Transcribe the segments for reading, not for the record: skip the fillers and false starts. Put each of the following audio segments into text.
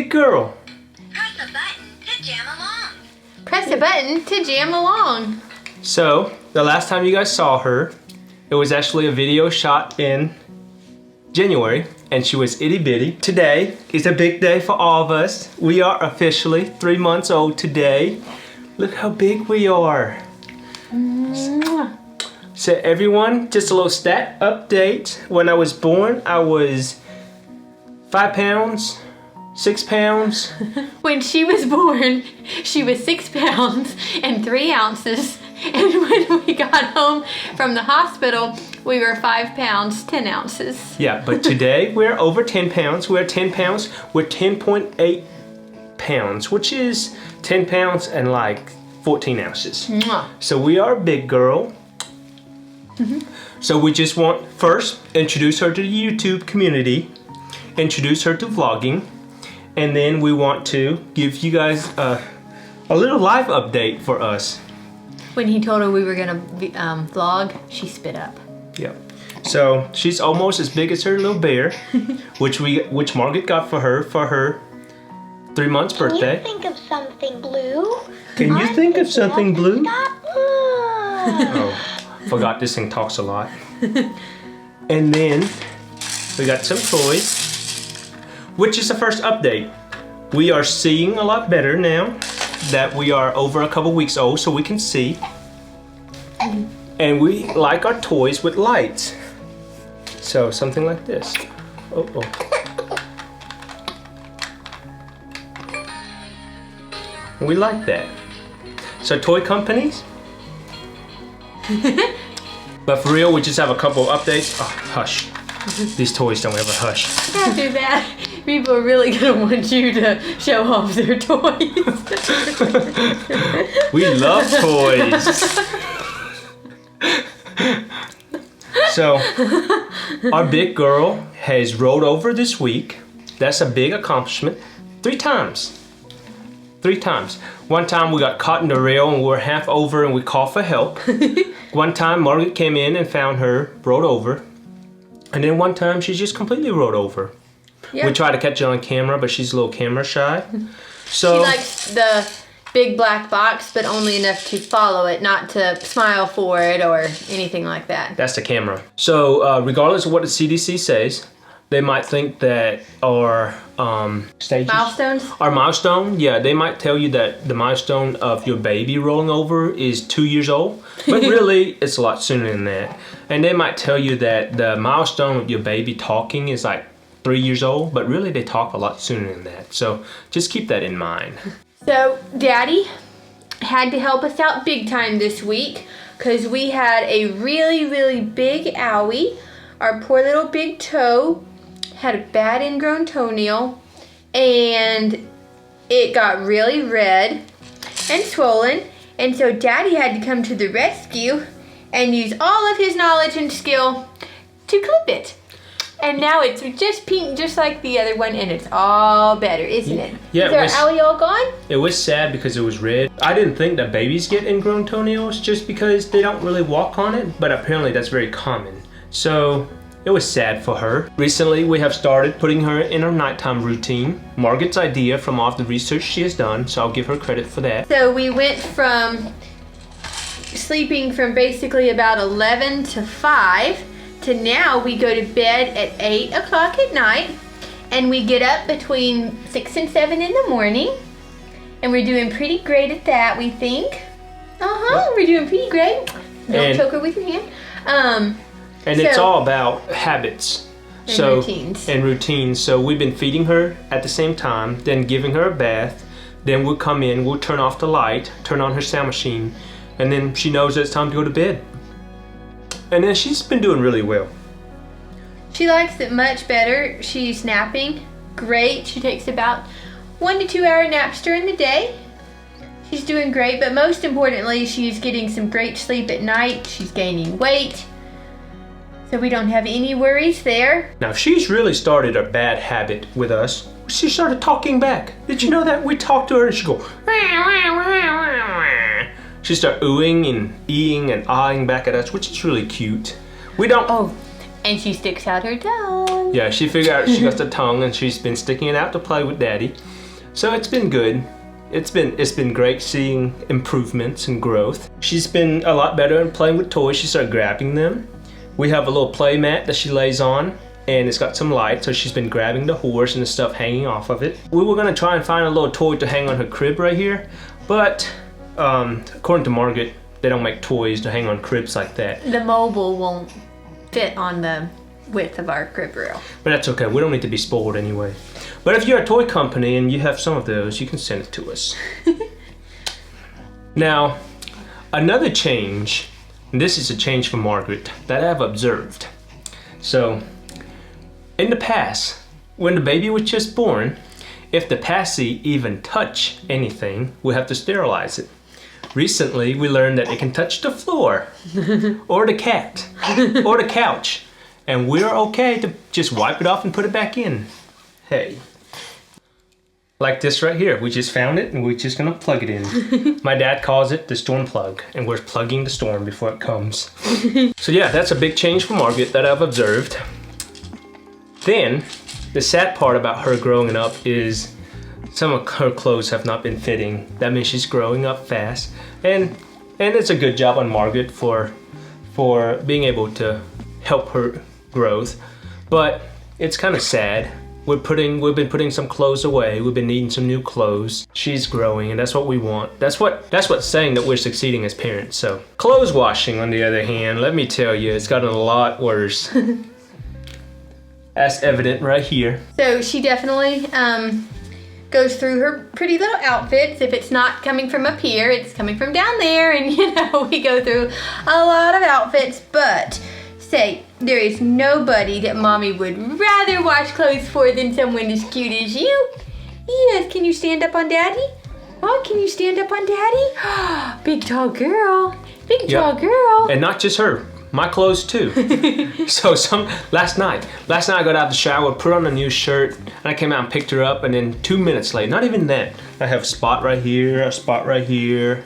big girl. Press the button to jam along. Press the button to jam along. So, the last time you guys saw her, it was actually a video shot in January, and she was itty bitty. Today is a big day for all of us. We are officially 3 months old today. Look how big we are. So everyone, just a little stat update. When I was born, I was 5 pounds, 6 pounds. When she was born, she was 6 pounds and 3 ounces. And when we got home from the hospital, we were 5 pounds, 10 ounces. Yeah, but today we're over 10 pounds. We're 10 pounds. We're 10.8 pounds, which is 10 pounds and like 14 ounces. Mwah. So we are a big girl. So we just want first introduce her to the YouTube community, introduce her to vlogging, and then we want to give you guys a little live update for us. When he told her we were gonna vlog, she spit up. Yeah. So she's almost as big as her little bear, which Margaret got for her 3 months birthday. Can you think of something blue? Can you think of something blue? Oh. Oh, forgot this thing talks a lot. And then we got some toys, which is the first update. We are seeing a lot better now that we are over a couple weeks old, so we can see. And we like our toys with lights. So something like this. Oh, oh. We like that. So toy companies. But for real, we just have a couple of updates. Oh, hush. These toys don't ever hush. After that, people are really gonna want you to show off their toys. We love toys. So, our big girl has rolled over this week. That's a big accomplishment. 3 times. 3 times. One time we got caught in the rail and we were half over and we called for help. One time Margaret came in and found her, rolled over. And then one time she just completely rolled over. Yeah. We tried to catch it on camera, but she's a little camera shy. So She likes the big black box, but only enough to follow it, not to smile for it or anything like that. that's the camera. So regardless of what the CDC says, they might think that our stages, Milestones? our milestone, yeah, they might tell you that the milestone of your baby rolling over is 2 years old, but really it's a lot sooner than that. And they might tell you that the milestone of your baby talking is like 3 years old, but really they talk a lot sooner than that. So just keep that in mind. So, Daddy had to help us out big time this week because we had a really, really big owie. Our poor little big toe had a bad ingrown toenail and it got really red and swollen, and so Daddy had to come to the rescue and use all of his knowledge and skill to clip it. And now it's just pink, just like the other one, and it's all better, isn't it? Yeah, Is our owie all gone? It was sad because it was red. I didn't think that babies get ingrown toenails just because they don't really walk on it, but apparently that's very common. So it was sad for her. Recently, we have started putting her in her nighttime routine. Margaret's idea from all of the research she has done, so I'll give her credit for that. So we went from sleeping from basically about 11 to 5 to now we go to bed at 8 o'clock at night and we get up between 6 and 7 in the morning, and we're doing pretty great at that, we think. We're doing pretty great. Don't choke her with your hand. And it's all about habits. And routines. And routines. So we've been feeding her at the same time, then giving her a bath. Then we'll come in, we'll turn off the light, turn on her sound machine, and then she knows that it's time to go to bed. And then she's been doing really well. She likes it much better. She's napping great. She takes about 1 to 2 hour naps during the day. She's doing great, but most importantly, she's getting some great sleep at night. She's gaining weight. So we don't have any worries there. Now she's really started a bad habit with us. She started talking back. Did you know that? We talked to her and she'd go, she started oohing and eeing and eyeing back at us, which is really cute. We don't. Oh, And she sticks out her tongue. Yeah, she figured out she got the tongue and she's been sticking it out to play with Daddy. So it's been good. It's been great seeing improvements and growth. She's been a lot better at playing with toys. She started grabbing them. We have a little play mat that she lays on, and it's got some light, so she's been grabbing the horse and the stuff hanging off of it. We were gonna try and find a little toy to hang on her crib right here, but according to Margaret, they don't make toys to hang on cribs like that. The mobile won't fit on the width of our crib rail. But that's okay, we don't need to be spoiled anyway. But if you're a toy company and you have some of those, you can send it to us. Now, another change, and this is a change for Margaret that I've observed. So, in the past, when the baby was just born, if the passy even touch anything, we have to sterilize it. Recently, we learned that it can touch the floor, or the cat, or the couch, and we're okay to just wipe it off and put it back in. Hey. Like this right here, we just found it and we're just gonna plug it in. My dad calls it the storm plug, and we're plugging the storm before it comes. So yeah, that's a big change for Margaret that I've observed. Then, the sad part about her growing up is some of her clothes have not been fitting. That means she's growing up fast, and it's a good job on Margaret for being able to help her growth. But it's kind of sad. We've been putting some clothes away. We've been needing some new clothes. She's growing, and that's what we want. That's what's saying that we're succeeding as parents. So, clothes washing, on the other hand, let me tell you, it's gotten a lot worse. That's evident right here. So she definitely goes through her pretty little outfits. If it's not coming from up here, it's coming from down there, and you know, we go through a lot of outfits, but say, there is nobody that Mommy would rather wash clothes for than someone as cute as you. Yes, can you stand up on Daddy? Oh, can you stand up on Daddy? Big tall girl. Big tall girl. And not just her, my clothes too. So last night I got out of the shower, put on a new shirt, and I came out and picked her up, and then 2 minutes later, not even then, I have a spot right here, a spot right here.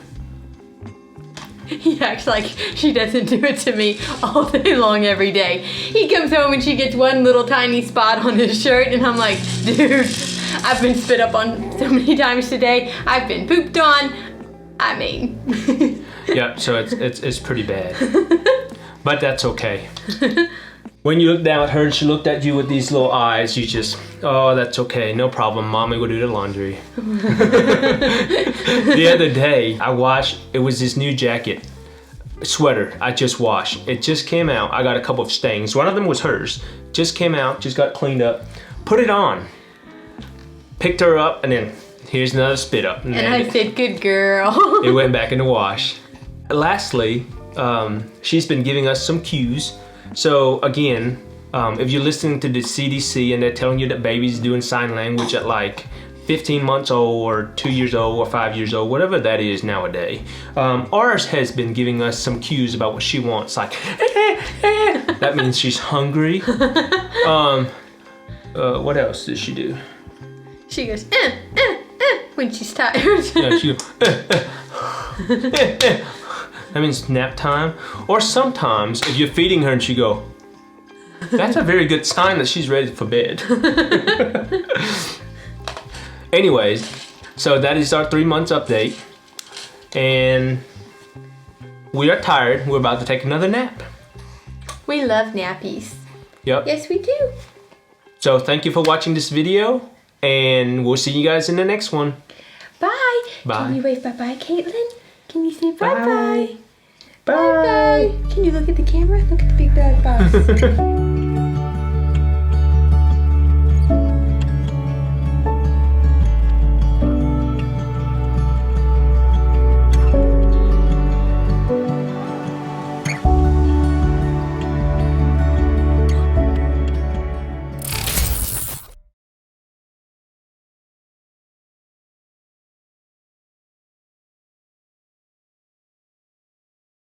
He acts like she doesn't do it to me all day long every day. He comes home and she gets one little tiny spot on his shirt, and I'm like, dude, I've been spit up on so many times today. I've been pooped on. I mean. Yeah, so it's pretty bad. But that's okay. When you look down at her and she looked at you with these little eyes, you just, oh, that's okay, no problem, Mommy will do the laundry. The other day, it was this new jacket, sweater I just washed. It just came out, I got a couple of stains. One of them was hers. Just came out, just got cleaned up. Put it on. Picked her up, and then here's another spit up. And I said, good girl. It went back in the wash. Lastly, she's been giving us some cues. So again, if you're listening to the CDC and they're telling you that babies doing sign language at like 15 months old or 2 years old or 5 years old, whatever that is nowadays, ours has been giving us some cues about what she wants, like that means she's hungry. What else does she do? She goes when she's tired. Yeah, she goes that means nap time. Or sometimes, if you're feeding her and she go, that's a very good sign that she's ready for bed. Anyways, so that is our 3 months update. And we are tired. We're about to take another nap. We love nappies. Yep. Yes, we do. So thank you for watching this video, and we'll see you guys in the next one. Bye. Bye. Can you wave bye-bye, Katelyn? Can you say bye-bye? Bye. Bye-bye. Can you look at the camera? Look at the big bad box.